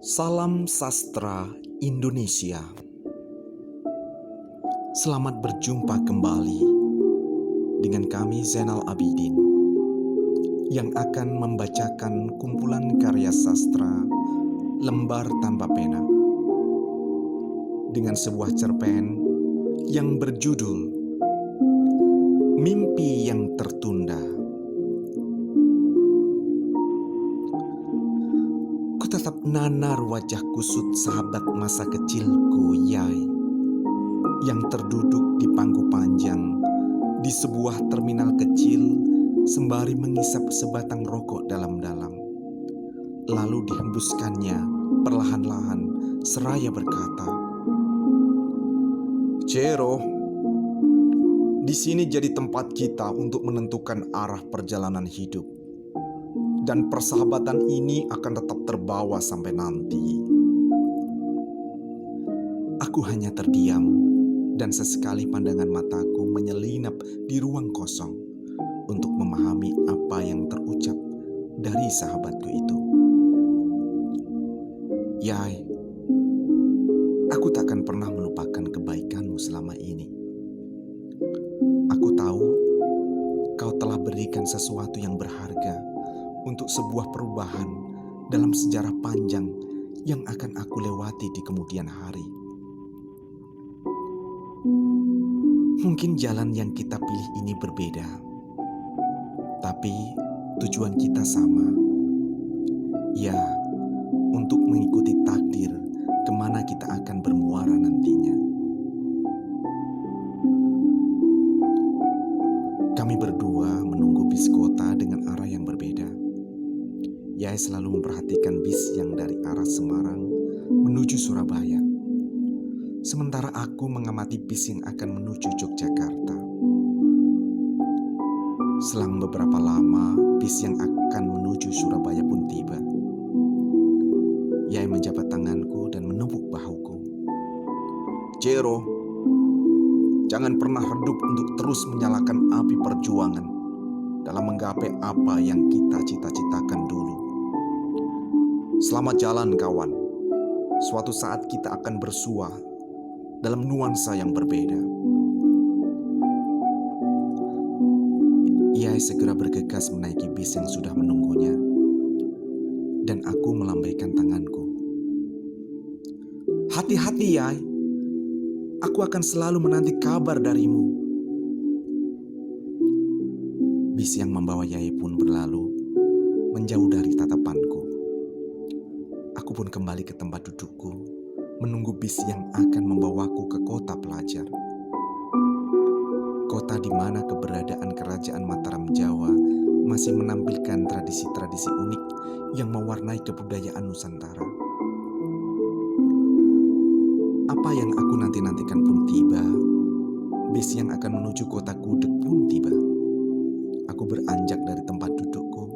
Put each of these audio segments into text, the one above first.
Salam Sastra Indonesia. Selamat berjumpa kembali dengan kami Zainal Abidin yang akan membacakan kumpulan karya sastra Lembar Tanpa Pena dengan sebuah cerpen yang berjudul Mimpi yang Tertunda. Tetap nanar wajah kusut sahabat masa kecilku, Yai, yang terduduk di pangku panjang di sebuah terminal kecil sembari mengisap sebatang rokok dalam-dalam. Lalu dihembuskannya perlahan-lahan seraya berkata, "Cero, di sini jadi tempat kita untuk menentukan arah perjalanan hidup. Dan persahabatan ini akan tetap terbawa sampai nanti." Aku hanya terdiam dan sesekali pandangan mataku menyelinap di ruang kosong untuk memahami apa yang terucap dari sahabatku itu. Yai, aku takkan pernah melupakan kebaikanmu selama ini. Aku tahu kau telah berikan sesuatu yang berharga untuk sebuah perubahan dalam sejarah panjang yang akan aku lewati di kemudian hari. Mungkin jalan yang kita pilih ini berbeda, tapi tujuan kita sama. Ya, untuk mengikuti takdir kemana kita akan bermuara nantinya. Kami berdua menunggu bis kota dengan arah yang berbeda. Yai selalu memperhatikan bis yang dari arah Semarang menuju Surabaya. Sementara aku mengamati bis yang akan menuju Yogyakarta. Selang beberapa lama, bis yang akan menuju Surabaya pun tiba. Yai menjabat tanganku dan menepuk bahuku. "Cero, jangan pernah redup untuk terus menyalakan api perjuangan dalam menggapai apa yang kita cita-citakan dulu. Selamat jalan, kawan. Suatu saat kita akan bersua dalam nuansa yang berbeda." Ia segera bergegas menaiki bis yang sudah menunggunya, dan aku melambaikan tanganku. "Hati-hati, Yai. Aku akan selalu menanti kabar darimu." Bis yang membawa Yai pun berlalu, menjauh dari tatapanku. Aku pun kembali ke tempat dudukku, menunggu bis yang akan membawaku ke kota pelajar. Kota di mana keberadaan kerajaan Mataram Jawa masih menampilkan tradisi-tradisi unik yang mewarnai kebudayaan Nusantara. Apa yang aku nanti-nantikan pun tiba. Bis yang akan menuju kota Gudeg pun tiba. Aku beranjak dari tempat dudukku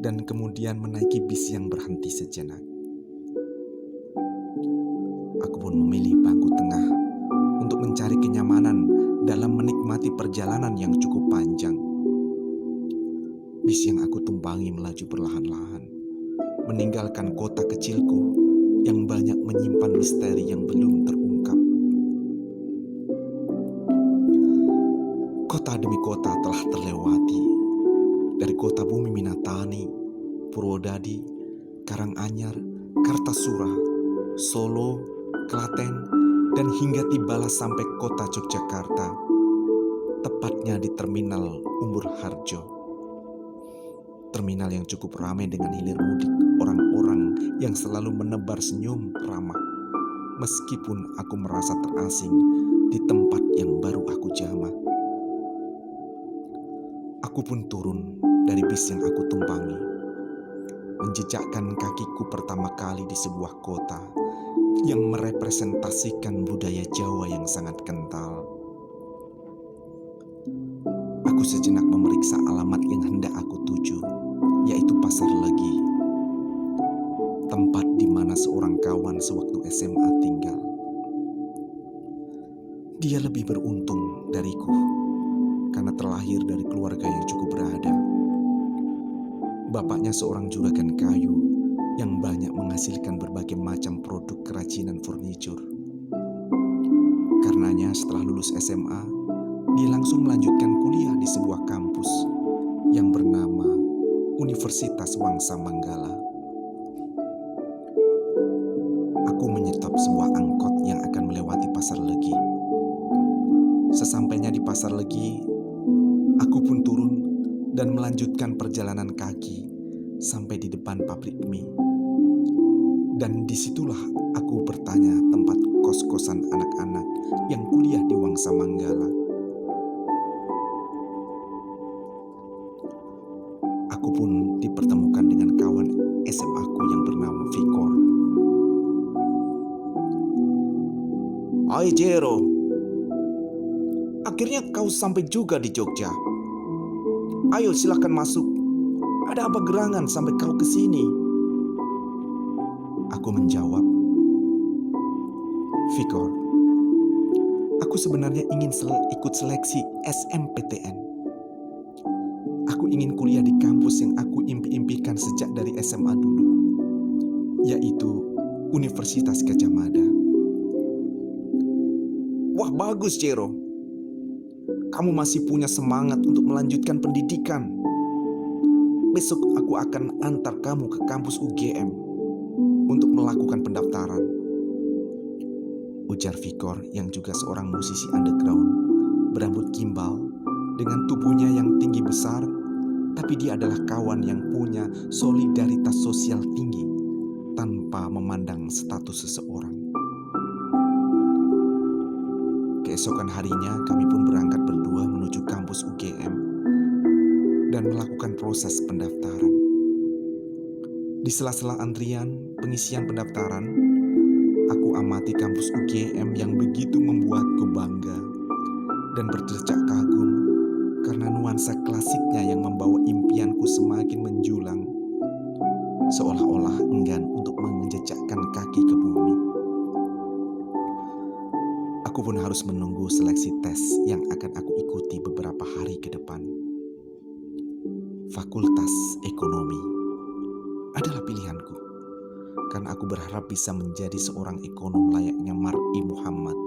dan kemudian menaiki bis yang berhenti sejenak. Aku pun memilih bangku tengah untuk mencari kenyamanan dalam menikmati perjalanan yang cukup panjang. Bis yang aku tumpangi melaju perlahan-lahan, meninggalkan kota kecilku yang banyak menyimpan misteri yang belum terungkap. Kota demi kota telah terlewati, dari kota bumi Minatani, Purwodadi, Karanganyar, Kartasura, Solo, Klaten, dan hingga tibalah sampai kota Yogyakarta, tepatnya di terminal Umbur Harjo. Terminal yang cukup ramai dengan hilir mudik orang-orang yang selalu menebar senyum ramah, meskipun aku merasa terasing di tempat yang baru aku jamah. Aku pun turun dari bis yang aku tumpangi, menjejakkan kakiku pertama kali di sebuah kota yang merepresentasikan budaya Jawa yang sangat kental. Aku sejenak memeriksa alamat yang hendak aku tuju, yaitu Pasar Legi, tempat di mana seorang kawan sewaktu SMA tinggal. Dia lebih beruntung dariku karena terlahir dari keluarga yang cukup berada. Bapaknya seorang juragan kayu yang banyak menghasilkan berbagai macam produk kerajinan furnitur. Karenanya setelah lulus SMA, dia langsung melanjutkan kuliah di sebuah kampus yang bernama Universitas Wangsa Manggala. Aku menyetop sebuah angkot yang akan melewati Pasar Legi. Sesampainya di Pasar Legi, aku pun turun dan melanjutkan perjalanan kaki sampai di depan pabrik mie. Dan disitulah aku bertanya tempat kos-kosan anak-anak yang kuliah di Wangsa Manggala. Aku pun dipertemukan dengan kawan SMA aku yang bernama Fikor. "Hai Jero, akhirnya kau sampai juga di Jogja. Ayo silakan masuk. Ada apa gerangan sampai kau ke sini?" Aku menjawab, "Fikor, aku sebenarnya ingin ikut seleksi SMPTN. Aku ingin kuliah di kampus yang aku impi-impikan sejak dari SMA dulu, yaitu Universitas Gadjah Mada." "Wah, bagus Jero. Kamu masih punya semangat untuk melanjutkan pendidikan. Besok aku akan antar kamu ke kampus UGM untuk melakukan pendaftaran," ujar Fikor yang juga seorang musisi underground berambut gimbal dengan tubuhnya yang tinggi besar, tapi dia adalah kawan yang punya solidaritas sosial tinggi tanpa memandang status seseorang. Keesokan harinya kami pun berangkat berdua menuju kampus UGM dan melakukan proses pendaftaran. Di sela-sela antrian pengisian pendaftaran, aku amati kampus UGM yang begitu membuatku bangga dan berdecak kagum karena nuansa klasiknya yang membawa impianku semakin menjulang, seolah-olah enggan untuk menjejakkan kaki ke bumi. Aku pun harus menunggu seleksi tes yang akan aku ikuti beberapa hari ke depan. Fakultas Ekonomi adalah pilihanku, karena aku berharap bisa menjadi seorang ekonom layaknya Mar'i Muhammad,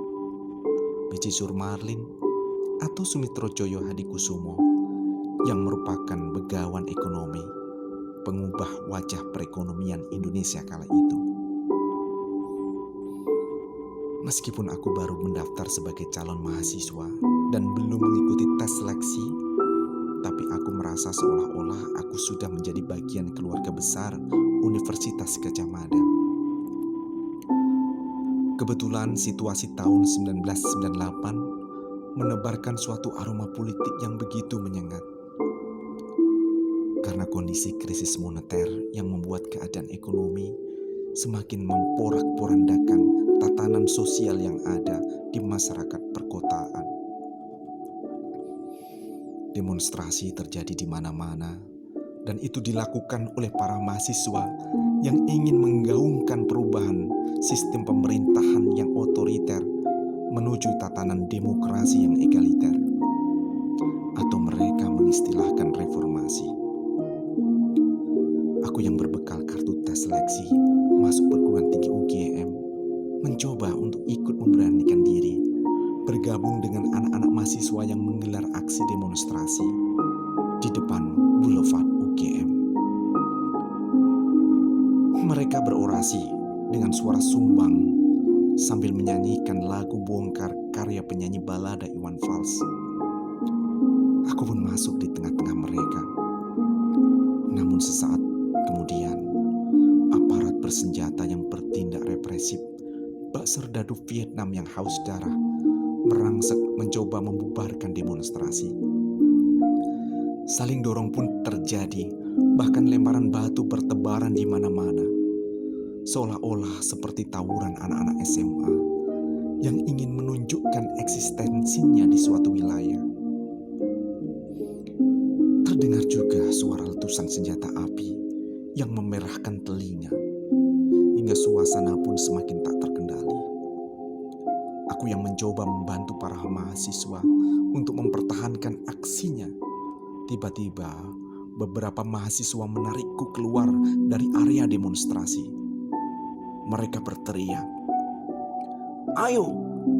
B.J. Surmarlin, atau Sumitrojoyo Hadikusumo yang merupakan begawan ekonomi, pengubah wajah perekonomian Indonesia kala itu. Meskipun aku baru mendaftar sebagai calon mahasiswa dan belum mengikuti tes seleksi, tapi aku merasa seolah-olah aku sudah menjadi bagian keluarga besar Universitas Gadjah Mada. Kebetulan situasi tahun 1998 menebarkan suatu aroma politik yang begitu menyengat. Karena kondisi krisis moneter yang membuat keadaan ekonomi semakin memporak-porandakan tatanan sosial yang ada di masyarakat perkotaan. Demonstrasi terjadi di mana-mana, dan itu dilakukan oleh para mahasiswa yang ingin menggaungkan perubahan sistem pemerintahan yang otoriter menuju tatanan demokrasi yang egaliter, atau mereka mengistilahkan reformasi. Aku yang berbekal kartu tes seleksi masuk perguruan tinggi UGM mencoba untuk ikut memberanikan diri bergabung dengan anak-anak mahasiswa yang menggelar aksi demonstrasi di depan Boulevard UGM. Mereka berorasi dengan suara sumbang sambil menyanyikan lagu bongkar karya penyanyi balada Iwan Fals. Aku pun masuk di tengah-tengah mereka. Namun sesaat kemudian, aparat bersenjata yang bertindak represif, bak serdadu Vietnam yang haus darah, merangsek mencoba membubarkan demonstrasi. Saling dorong pun terjadi, bahkan lemparan batu bertebaran di mana-mana, seolah-olah seperti tawuran anak-anak SMA yang ingin menunjukkan eksistensinya di suatu wilayah. Terdengar juga suara letusan senjata api yang memerahkan telinga, hingga suasana pun semakin tak terkendali. Aku yang mencoba membantu para mahasiswa untuk mempertahankan aksinya, tiba-tiba beberapa mahasiswa menarikku keluar dari area demonstrasi. Mereka berteriak, "Ayo,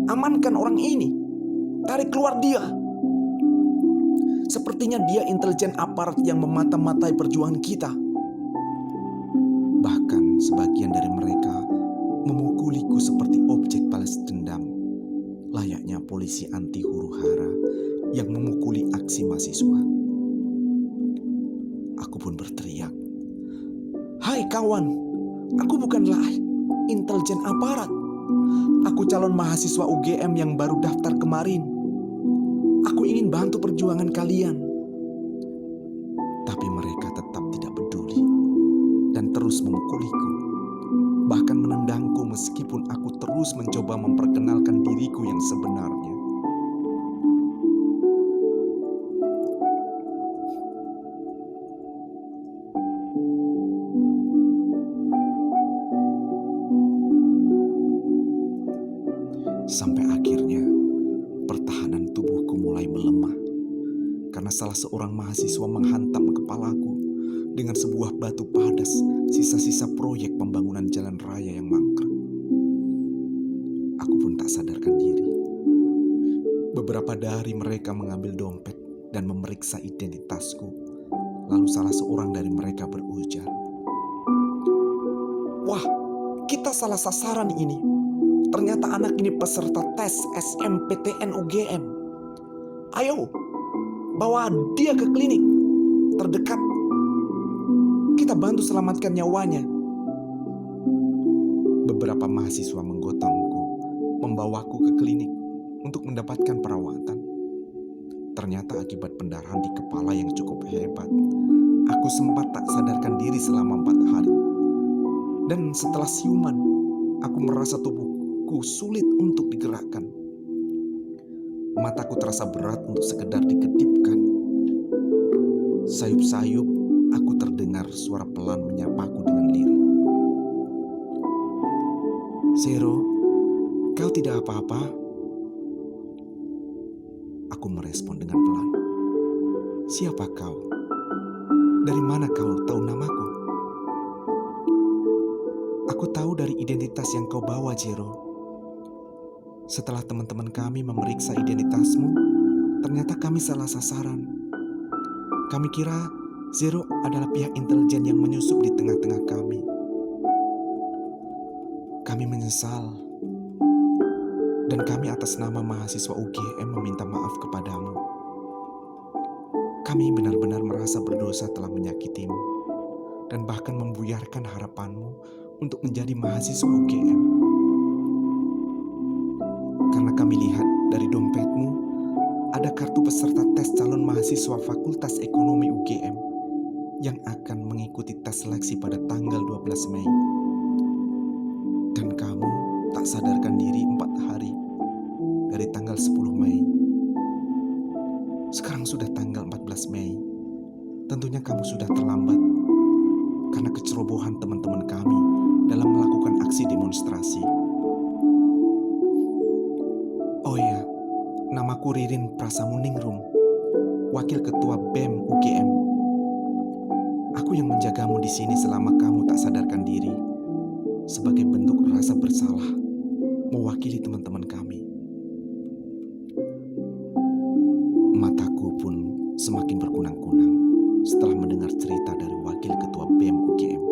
amankan orang ini, tarik keluar dia." Sepertinya dia intelijen aparat yang memata-matai perjuangan kita. Bahkan sebagian dari mereka memukuliku seperti objek balas dendam, layaknya polisi anti huru-hara yang memukuli aksi mahasiswa. Aku pun berteriak, "Hai kawan, aku bukanlah intelijen aparat. Aku calon mahasiswa UGM yang baru daftar kemarin. Aku ingin bantu perjuangan kalian." Tapi mereka tetap tidak peduli dan terus memukuliku, bahkan menendangku meskipun aku terus mencoba memperkenalkan diriku yang sebenarnya. Sampai akhirnya pertahanan tubuhku mulai melemah karena salah seorang mahasiswa menghantam kepalaku dengan sebuah batu padas, sisa-sisa proyek pembangunan jalan raya yang mangkrak. Aku pun tak sadarkan diri. Beberapa dari mereka mengambil dompet dan memeriksa identitasku. Lalu salah seorang dari mereka berujar, "Wah, kita salah sasaran ini. Ternyata anak ini peserta tes SMPTN UGM. Ayo, bawa dia ke klinik terdekat. Kita bantu selamatkan nyawanya." Beberapa mahasiswa menggotongku, membawaku ke klinik untuk mendapatkan perawatan. Ternyata akibat pendarahan di kepala yang cukup hebat, aku sempat tak sadarkan diri selama 4 hari. Dan setelah siuman, aku merasa tubuhku sulit untuk digerakkan. Mataku terasa berat untuk sekedar dikedipkan. Sayup-sayup aku terdengar suara pelan menyapaku dengan lirih. "Zero, kau tidak apa-apa?" Aku merespon dengan pelan. "Siapa kau? Dari mana kau tahu namaku?" "Aku tahu dari identitas yang kau bawa, Zero. Setelah teman-teman kami memeriksa identitasmu, ternyata kami salah sasaran. Kami kira Zero adalah pihak intelijen yang menyusup di tengah-tengah kami. Kami menyesal, dan kami atas nama mahasiswa UGM meminta maaf kepadamu. Kami benar-benar merasa berdosa telah menyakitimu, dan bahkan membuyarkan harapanmu untuk menjadi mahasiswa UGM. Karena kami lihat dari dompetmu ada kartu peserta tes calon mahasiswa Fakultas Ekonomi UGM yang akan mengikuti tes seleksi pada tanggal 12 Mei. Dan kamu tak sadarkan diri 4 hari dari tanggal 10 Mei. Sekarang sudah tanggal 14 Mei. Tentunya kamu sudah terlambat karena kecerobohan teman-teman kami dalam melakukan aksi demonstrasi. Oh iya, namaku Ririn Prasamuningrum, Wakil Ketua BEM UGM. Aku yang menjagamu di sini selama kamu tak sadarkan diri, sebagai bentuk rasa bersalah mewakili teman-teman kami." Mataku pun semakin berkunang-kunang setelah mendengar cerita dari Wakil Ketua BEM UGM.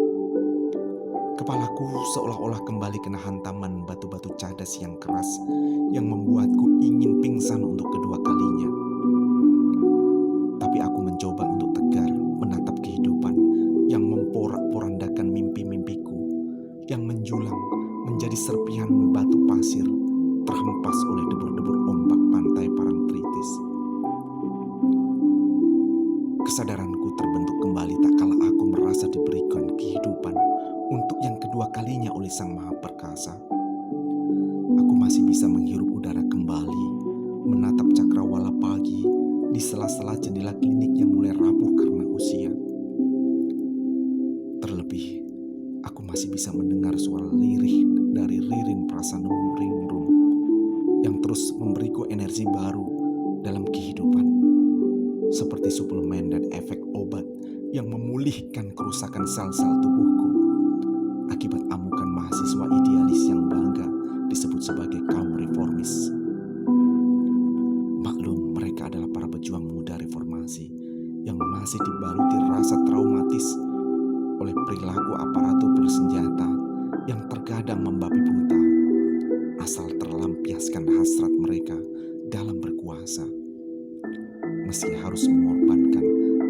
Kepalaku seolah-olah kembali kena hantaman batu-batu cadas yang keras yang membuatku ingin pingsan untuk kedua kalinya. Tapi aku mencoba untuk tegar menatap kehidupan yang memporak-porandakan mimpi-mimpiku yang menjulang menjadi serpihan batu pasir terhempas oleh debur-debur ombak pantai Parangtritis. Kesadaranku terbentuk kembali tak kala aku merasa diberikan kehidupan untuk yang kedua kalinya oleh Sang Maha Perkasa. Aku masih bisa menghirup udara kembali, menatap cakrawala pagi di sela-sela jendela klinik yang mulai rapuh karena usia. Terlebih, aku masih bisa mendengar suara lirih dari Ririn Prasamuningrum yang terus memberiku energi baru dalam kehidupan, seperti suplemen dan efek obat yang memulihkan kerusakan sel-sel tubuhku akibat amukan mahasiswa idealis yang bangga disebut sebagai kaum reformis. Maklum, mereka adalah para pejuang muda reformasi yang masih dibaluti rasa traumatis oleh perilaku aparatur bersenjata yang terkadang membabi buta asal terlampiaskan hasrat mereka dalam berkuasa, meski harus mengorbankan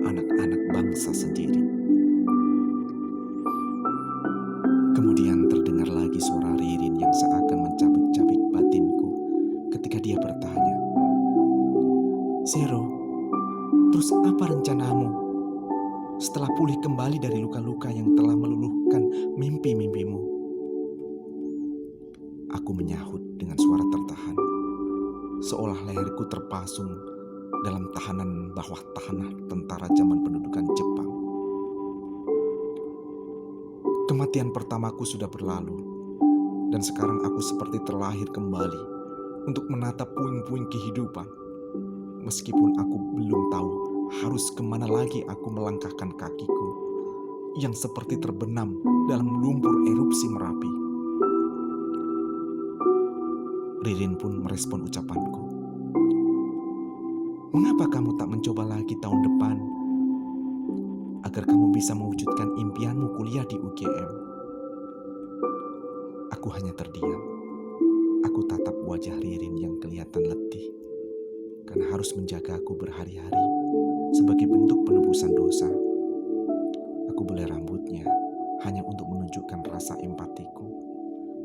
anak-anak bangsa sendiri. Kemudian terdengar lagi suara Ririn yang seakan mencabik-cabik batinku ketika dia bertanya, "Zero, terus apa rencanamu setelah pulih kembali dari luka-luka yang telah meluluhkan mimpi-mimpimu?" Aku menyahut dengan suara tertahan, seolah leherku terpasung dalam tahanan bawah tanah tentara zaman pendudukan Jepang. Kematian pertamaku sudah berlalu, dan sekarang aku seperti terlahir kembali untuk menatap puing-puing kehidupan. Meskipun aku belum tahu harus kemana lagi aku melangkahkan kakiku yang seperti terbenam dalam lumpur erupsi Merapi. Ririn pun merespon ucapanku. "Mengapa kamu tak mencoba lagi tahun depan agar kamu bisa mewujudkan impianmu kuliah di UGM?" Aku hanya terdiam. Aku tatap wajah Ririn yang kelihatan letih karena harus menjagaku berhari-hari sebagai bentuk penebusan dosa. Aku belai rambutnya hanya untuk menunjukkan rasa empatiku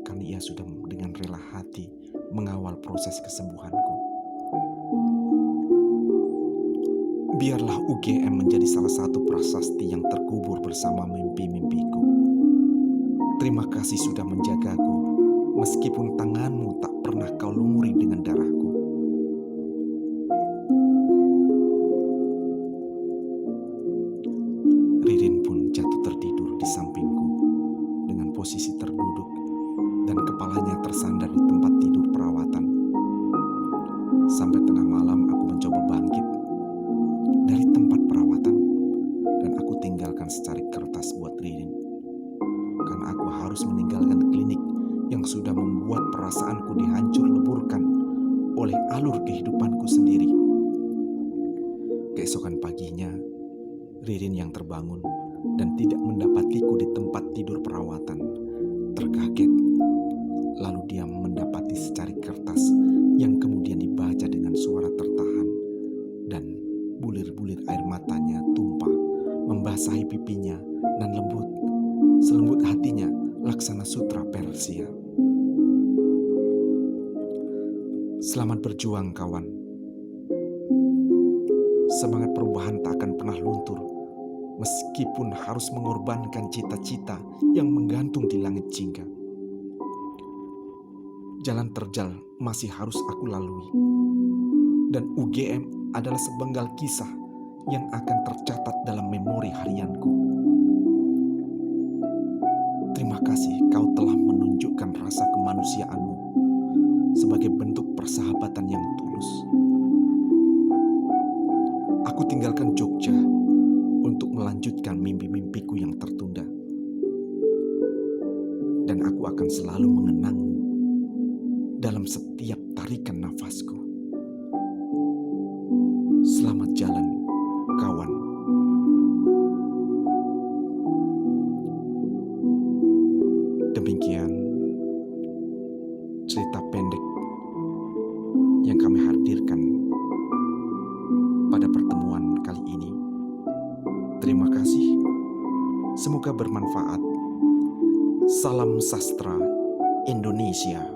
karena ia sudah dengan rela hati mengawal proses kesembuhanku. Biarlah UGM menjadi salah satu prasasti yang terkubur bersama mimpi-mimpiku. Terima kasih sudah menjagaku meskipun tanganmu tak pernah kau lumuri dengan darahku. Ririn pun jatuh tertidur di sampingku dengan posisi terduduk dan kepalanya tersandar di tempat tidur perawatan. Sampai tengah malam aku mencoba bangkit dari tempat perawatan dan aku tinggalkan secarik kertas buat Ririn. Karena aku harus meninggalkan klinik yang sudah membuat perasaanku dihancur leburkan oleh alur kehidupanku sendiri. Keesokan paginya, Ririn yang terbangun dan tidak mendapatiku di tempat tidur perawatan terkaget. Lalu dia mendapati secarik kertas yang kemudian dibaca dengan suara tertahan dan bulir-bulir air matanya tumpah membasahi pipinya dan selembut hatinya laksana sutra Persia. "Selamat berjuang, kawan. Semangat perubahan tak akan pernah luntur meskipun harus mengorbankan cita-cita yang menggantung di langit jingga. Jalan terjal masih harus aku lalui, dan UGM adalah sepenggal kisah yang akan tercatat dalam memori harianku. Terima kasih kau telah menunjukkan rasa kemanusiaanmu sebagai bentuk persahabatan yang tulus. Aku tinggalkan Jogja untuk melanjutkan mimpi-mimpiku yang tertunda. Dan aku akan selalu mengenangmu dalam setiap tarikan nafasku. Selamat jalan, kawan." Demikian cerita pendek yang kami hadirkan pada pertemuan kali ini. Terima kasih. Semoga bermanfaat. Salam sastra Indonesia.